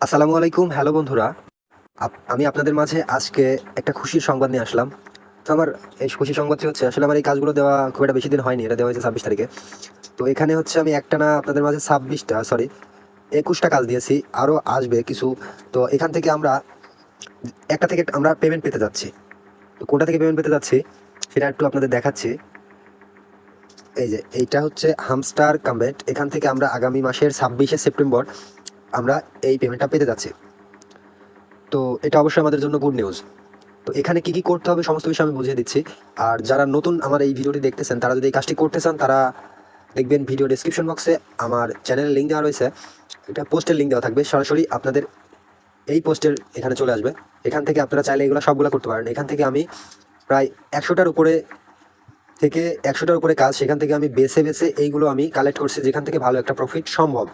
আসসালামু আলাইকুম। হ্যালো বন্ধুরা। আমি আপনাদের মাঝে আজকে একটা খুশির সংবাদ নিয়ে আসলাম। তো আমার এই খুশির সংবাদটি হচ্ছে আসলে আমার এই কাজগুলো দেওয়া খুব একটা বেশি দিন হয়নি। এটা দেওয়া হয়েছে ২৬ তারিখে। তো এখানে হচ্ছে আমি একটানা আপনাদের মাঝে ২১টা কাজ দিয়েছি। আরও আসবে কিছু। তো এখান থেকে একটা থেকে আমরা পেমেন্ট পেতে যাচ্ছি। তো কোনটা থেকে পেমেন্ট পেতে যাচ্ছি সেটা একটু আপনাদের দেখাচ্ছি। এই যে এইটা হচ্ছে হামস্টার কমব্যাট। এখান থেকে আমরা আগামী মাসের ২৬শে সেপ্টেম্বর আমরা এই পেমেন্টটা পেতে যাচ্ছি। তো এটা অবশ্যই আমাদের জন্য গুড নিউজ। তো এখানে কি কি করতে হবে সমস্ত বিষয় আমি বুঝিয়ে দিচ্ছি। আর যারা নতুন আমার এই ভিডিওটি দেখতেছেন তারা যদি এই কাজটি করতে চান তারা দেখবেন ভিডিও ডেসক্রিপশন বক্সে আমার চ্যানেলের লিঙ্ক দেওয়া রয়েছে। এটা পোস্টের লিঙ্ক দেওয়া থাকবে, সরাসরি আপনাদের এই পোস্টের এখানে চলে আসবে। এখান থেকে আপনারা চাইলে এগুলো সবগুলো করতে পারেন। এখান থেকে আমি প্রায় ১০০টার উপরে থেকে ১০০টার উপরে কাজ সেখান থেকে আমি বেছে বেছে এইগুলো আমি কালেক্ট করছি যেখান থেকে ভালো একটা প্রফিট সম্ভব।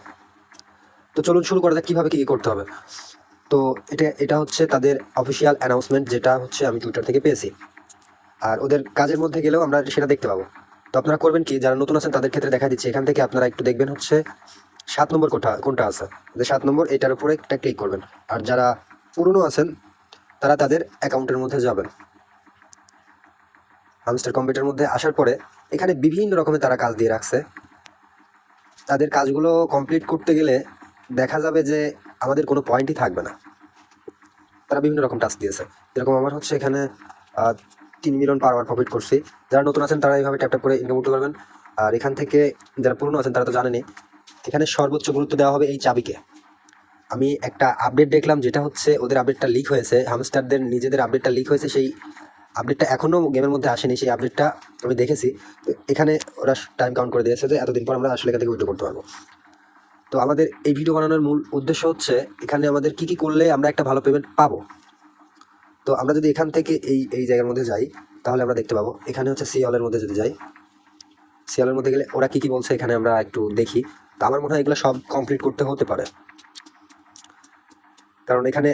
তো চলুন শুরু করা যাক কীভাবে কী কী করতে হবে। তো এটা হচ্ছে তাদের অফিসিয়াল অ্যানাউন্সমেন্ট, যেটা হচ্ছে আমি টুইটার থেকে পেয়েছি। আর ওদের কাজের মধ্যে গেলেও আমরা সেটা দেখতে পাবো। তো আপনারা করবেন কি, যারা নতুন আছেন তাদের ক্ষেত্রে দেখা দিচ্ছে। এখান থেকে আপনারা একটু দেখবেন হচ্ছে ৭ নম্বর কোনটা আছে, যে ৭ নম্বর এটার উপরে একটা ক্লিক করবেন। আর যারা পুরনো আছেন তারা তাদের অ্যাকাউন্টের মধ্যে যাবেন। হামস্টার কম্পিউটার মধ্যে আসার পরে এখানে বিভিন্ন রকমের তারা কাজ দিয়ে রাখছে। তাদের কাজগুলো কমপ্লিট করতে গেলে দেখা যাবে যে আমাদের কোনো পয়েন্টই থাকবে না। তারা বিভিন্ন রকম টাস্ক দিয়েছে। যেরকম আমার হচ্ছে এখানে ৩ মিলিয়ন পার আওয়ার প্রফিট করছি। যারা নতুন আছেন তারা এইভাবে ট্যাপ ট্যাপ করে ইনকাম করতে পারবেন। আর এখান থেকে যারা পুরনো আছেন তারা তো জানেনই, এখানে সর্বোচ্চ গুরুত্ব দেওয়া হবে এই চাবিকে। আমি একটা আপডেট দেখলাম, যেটা হচ্ছে ওদের আপডেটটা লিক হয়েছে, হামস্টারদের নিজেদের আপডেটটা লিক হয়েছে। সেই আপডেটটা এখনও গেমের মধ্যে আসেনি, সেই আপডেটটা আমি দেখেছি। তো এখানে ওরা টাইম কাউন্ট করে দিয়েছে যে এতদিন পর আমরা আসলে এখান থেকে উইথড্র করতে পারবো। তো আমাদের এই ভিডিও বানানোর মূল উদ্দেশ্য হচ্ছে এখানে আমাদের কি কি করলে আমরা একটা ভালো পেমেন্ট পাবো। তো আমরা যদি এখান থেকে এই জায়গার মধ্যে যাই তাহলে আমরা দেখতে পাবো। এখানে হচ্ছে সিওলের মধ্যে যদি যাই, সিওলের মধ্যে গেলে ওরা কি কি বলছে এখানে আমরা একটু দেখি। তো আমার মনে হয় এগুলো সব কমপ্লিট করতে হতে পারে, কারণ এখানে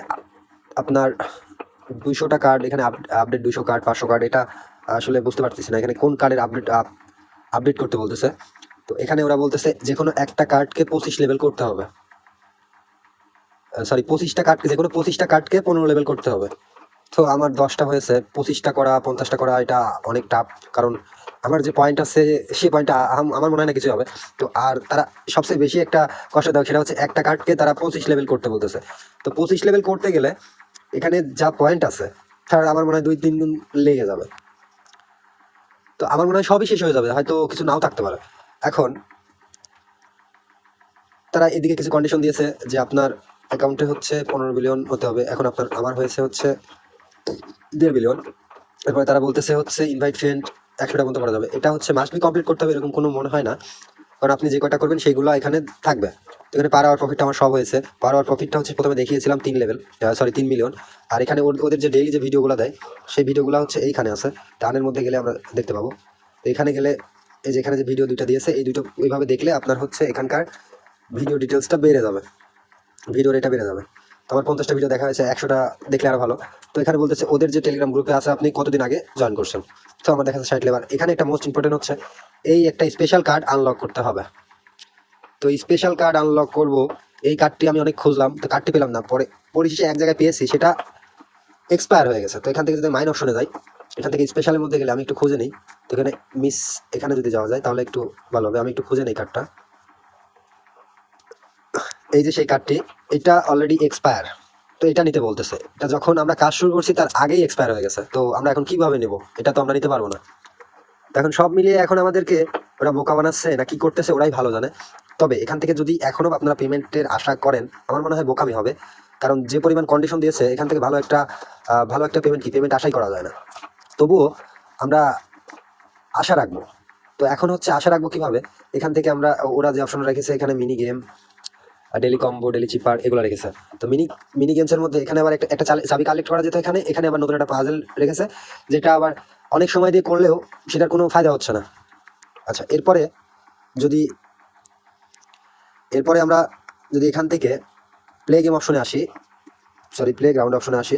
আপনার ২০০টা কার্ড, এখানে আপডেট ২০০ কার্ড, ৫০০ কার্ড, এটা আসলে বুঝতে পারতেছি না এখানে কোন কার্ডের আপডেট করতে বলতেছে। তো এখানে ওরা বলতেছে যে কোনো একটা কার্ডকে ২৫ লেভেল করতে হবে। সরি, ২৫টা কার্ডকে, যে কোনো ২৫টা কার্ডকে ১৫ লেভেল করতে হবে। তো আমার ১০টা হয়েছে, ২৫টা করা, ৫০টা করা এটা অনেক টাফ। কারণ আমার যে পয়েন্ট আছে সেই পয়েন্টটা আমার মনে হয় না কিছু হবে। তো আর তারা সবচেয়ে বেশি একটা কষ্ট দেয় সেটা হচ্ছে একটা কার্ডকে তারা ২৫ লেভেল করতে বলতেছে। তো ২৫ লেভেল করতে গেলে এখানে যা পয়েন্ট আছে তার আমার মনে হয় ২-৩ দিন লেগে যাবে। তো আমার মনে হয় সবই শেষ হয়ে যাবে, হয়তো কিছু নাও থাকতে পারে। এখন তারা এদিকে কিছু কন্ডিশন দিয়েছে যে আপনার অ্যাকাউন্টে হচ্ছে ১৫ বিলিয়ন হতে হবে। এখন আমার হয়েছে হচ্ছে ১.৫ বিলিয়ন। এরপরে তারা বলতেছে হচ্ছে ইনভাইট ফ্রেন্ড ১০০টা পর্যন্ত করা যাবে। এটা হচ্ছে মাস্ট বি কমপ্লিট করতে হবে এরকম কোনো মনে হয় না, কারণ আপনি যে কয়টা করবেন সেইগুলো এখানে থাকবে। তো এখানে পার আওয়ার প্রফিটটা আমার সব হয়েছে। পার আওয়ার প্রফিটটা হচ্ছে প্রথমে দেখিয়েছিলাম ৩ মিলিয়ন। আর এখানে ওদের যে ডেইলি যে ভিডিওগুলো দেয় সেই ভিডিওগুলো হচ্ছে এইখানে আছে। টানের মধ্যে গেলে আমরা দেখতে পাবো। তো এখানে গেলে এই যে এখানে যে ভিডিও দুইটা দিয়েছে এই দুটো ওইভাবে দেখলে আপনার হচ্ছে এখানকার ভিডিও ডিটেলসটা বেড়ে যাবে, ভিডিও রেটটা বেড়ে যাবে। তো আমার ৫০টা ভিডিও দেখা হয়েছে, ১০০টা দেখলে আরো ভালো। তো এখানে বলতেছে ওদের যে টেলিগ্রাম গ্রুপে আছে আপনি কতদিন আগে জয়েন করছেন। তো আমার দেখা যাচ্ছে ৬০ লেবার। এখানে একটা মোস্ট ইম্পর্টেন্ট হচ্ছে এই একটা স্পেশাল কার্ড আনলক করতে হবে। তো স্পেশাল কার্ড আনলক করব, এই কার্ডটি আমি অনেক খুঁজলাম, তো কার্ডটি পেলাম না। পরে পরিশেষে এক জায়গায় পেয়েছি, সেটা এক্সপায়ার হয়ে গেছে। তো এখান থেকে যদি মাইন অপশনে যাই, এখান থেকে স্পেশালের মধ্যে গেলে আমি একটু খুঁজে নিই। তো এখানে এখানে যদি যাওয়া যায় তাহলে একটু ভালো হবে। আমি একটু খুঁজে নিই কার্ডটা। এই যে সেই কার্ডটি, এটা অলরেডি এক্সপায়ার। তো এটা নিতে বলতেছে, এটা যখন আমরা কাজ শুরু করছি তার আগেই এক্সপায়ার হয়ে গেছে। তো আমরা এখন কিভাবে নেব, এটা তো আমরা নিতে পারবো না। তো এখন সব মিলিয়ে এখন আমাদেরকে ওরা বোকা বানাচ্ছে না কি করতেছে ওরাই ভালো জানে। তবে এখান থেকে যদি এখনো আপনারা পেমেন্টের আশা করেন আমার মনে হয় বোকামি হবে, কারণ যে পরিমাণ কন্ডিশন দিয়েছে এখান থেকে ভালো একটা পেমেন্ট আশাই করা যায় না। তবুও আমরা আশা রাখবো। তো এখন হচ্ছে আশা রাখবো কিভাবে, এখান থেকে ওরা যে অপশন রেখেছে এখানে mini game, daily combo, daily চিপার, এগুলো রেখেছে। তো মিনি গেমসের মধ্যে এখানে আবার একটা চাবি কালেক্ট করা যেত। এখানে এখানে আবার নতুন একটা পাজেল রেখেছে, যেটা আবার অনেক সময় দিয়ে করলেও সেটার কোনো ফায়দা হচ্ছে না। আচ্ছা, যদি এরপরে আমরা যদি এখান থেকে প্লে গেম অপশনে আসি, সরি প্লে গ্রাউন্ড অপশনে আসি,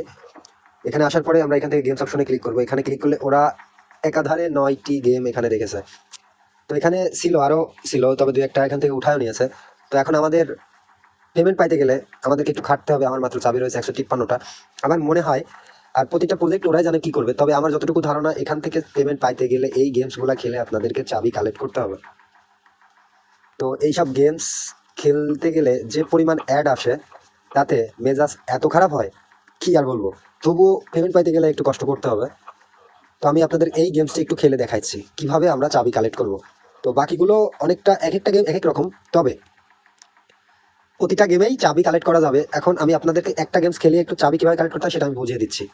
এখানে আসার পরে আমরা এখান থেকে গেমস অপশনে ক্লিক করবো। এখানে ক্লিক করলে ওরা একাধারে ৯টি গেম এখানে রেখেছে। তো এখানে আরও ছিল, তবে দু একটা এখান থেকে উঠায় নিয়েছে। তো এখন আমাদের পেমেন্ট পাইতে গেলে আমাদেরকে একটু খাটতে হবে। আমার মাত্র চাবি রয়েছে 153টা আমার মনে হয়। আর প্রতিটা প্রজেক্ট ওরাই জানে কি করবে, তবে আমার যতটুকু ধারণা এখান থেকে পেমেন্ট পাইতে গেলে এই গেমসগুলো খেলে আপনাদেরকে চাবি কালেক্ট করতে হবে। তো এইসব গেমস খেলতে গেলে যে পরিমাণ অ্যাড আসে তাতে মেজাজ এত খারাপ হয় কি আর বলবো। তবুও পেমেন্ট পাইতে গেলে একটু কষ্ট করতে হবে। তো আমি আপনাদের এই গেমসটি একটু খেলে দেখাচ্ছি কিভাবে আমরা চাবি কালেক্ট করব। তো বাকিগুলো অনেকটা এক একটা গেম এক এক রকম, তবে প্রতিটা গেমেই চাবি কালেক্ট করা যাবে। এখন আমি আপনাদেরকে একটা গেমস খেলিয়ে একটু চাবি কিভাবে কালেক্ট করতে হয় সেটা আমি বুঝিয়ে দিচ্ছি।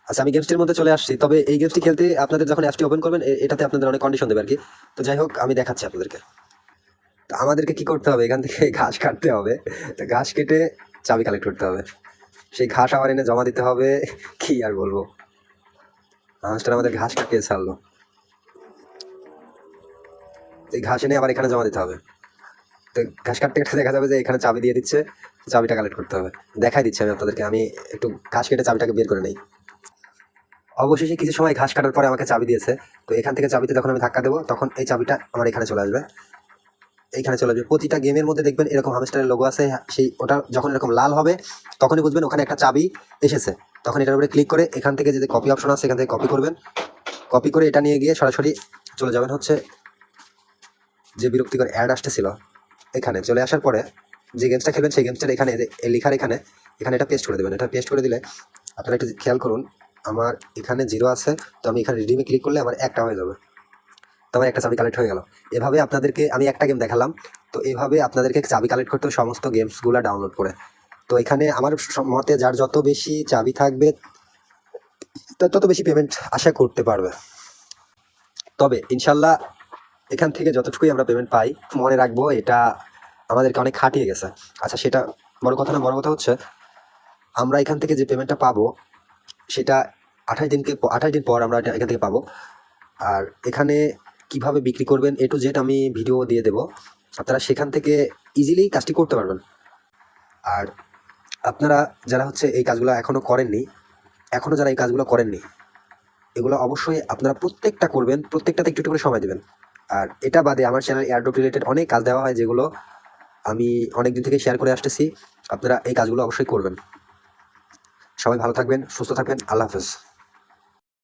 আচ্ছা, আমি গেমসটির মধ্যে চলে আসছি, তবে এই গেমসটি খেলতে আপনাদের যখন অ্যাপটি ওপেন করবেন এটাতে আপনাদের অনেক কন্ডিশন দেবে আর কি। তো যাই হোক, আমি দেখাচ্ছি আপনাদেরকে। তো আমাদেরকে কি করতে হবে, এখান থেকে ঘাস কাটতে হবে। তো ঘাস কেটে চাবি কালেক্ট করতে হবে, সেই ঘাস আবার এনে জমা দিতে হবে। কি আর বলবো, হাঁসটা আমাদের ঘাস কাটিয়ে ছাড়লো। এই ঘাস এনে আবার এখানে জমা দিতে হবে। তো ঘাস কাটতে কাটতে দেখা যাবে যে এখানে চাবি দিয়ে দিচ্ছে, চাবিটা কালেক্ট করতে হবে। দেখাই দিচ্ছি আমি আপনাদেরকে, আমি একটু ঘাস কেটে চাবিটাকে বের করে নেই। অবশেষে কিছু সময় ঘাস কাটার পরে আমাকে চাবি দিয়েছে। তো এখান থেকে চাবিতে যখন আমি ধাক্কা দেবো তখন এই চাবিটা আমার এখানে চলে আসবে। এইখানে চলে আসবে। প্রতিটা গেমের মধ্যে দেখবেন এরকম হামস্টারের লোগো আছে, সেই ওটা যখন এরকম লাল হবে তখনই বুঝবেন ওখানে একটা চাবি এসেছে। তখন এটার উপরে ক্লিক করে এখান থেকে যদি কপি অপশন আছে এখান থেকে কপি করবেন। কপি করে এটা নিয়ে গিয়ে সরাসরি চলে যাবেন হচ্ছে যে বিরক্তিকর অ্যাড আসতেছিল এখানে চলে আসার পরে যে গেমসটা খেলবেন সেই গেমসটার এখানে লেখার এখানে এখানে এটা পেস্ট করে দেবেন। এটা পেস্ট করে দিলে আপনারা একটু খেয়াল করুন, আমার এখানে 0 আছে। তো আমি এখানে রিডিমে ক্লিক করলে আমার একটা হয়ে যাবে, তো আমার একটা চাবি কালেক্ট হয়ে গেল। এভাবে আপনাদেরকে আমি একটা গেম দেখালাম। তো এভাবে আপনাদেরকে চাবি কালেক্ট করতে হবে সমস্ত গেমসগুলো ডাউনলোড করে। তো এখানে আমার মতে যার যত বেশি চাবি থাকবে তার তত বেশি পেমেন্ট আশা করতে পারবে। তবে ইনশাল্লাহ এখান থেকে যতটুকুই আমরা পেমেন্ট পাই মনে রাখবো এটা আমাদেরকে অনেক খাটিয়ে গেছে। আচ্ছা, সেটা বড় কথা না, বড় কথা হচ্ছে আমরা এখান থেকে যে পেমেন্টটা পাবো সেটা 28 দিন পর আমরা এখান থেকে পাবো। আর এখানে কিভাবে বিক্রি করবেন A to Z আমি ভিডিও দিয়ে দেবো, আপনারা সেখান থেকে ইজিলি কাজটি করতে পারবেন। আর আপনারা যারা হচ্ছে এই কাজগুলো এখনো যারা এই কাজগুলো করেননি এগুলো অবশ্যই আপনারা প্রত্যেকটা করবেন, প্রত্যেকটাতে একটু একটু করে সময় দেবেন। আর এটা বাদে আমার চ্যানেল এয়ারড্রপ রিলেটেড অনেক কাজ দেওয়া হয় যেগুলো আমি অনেকদিন থেকে শেয়ার করে আসতেছি। আপনারা এই কাজগুলো অবশ্যই করবেন। সবাই ভালো থাকবেন, সুস্থ থাকবেন। আল্লাহ হাফেজ।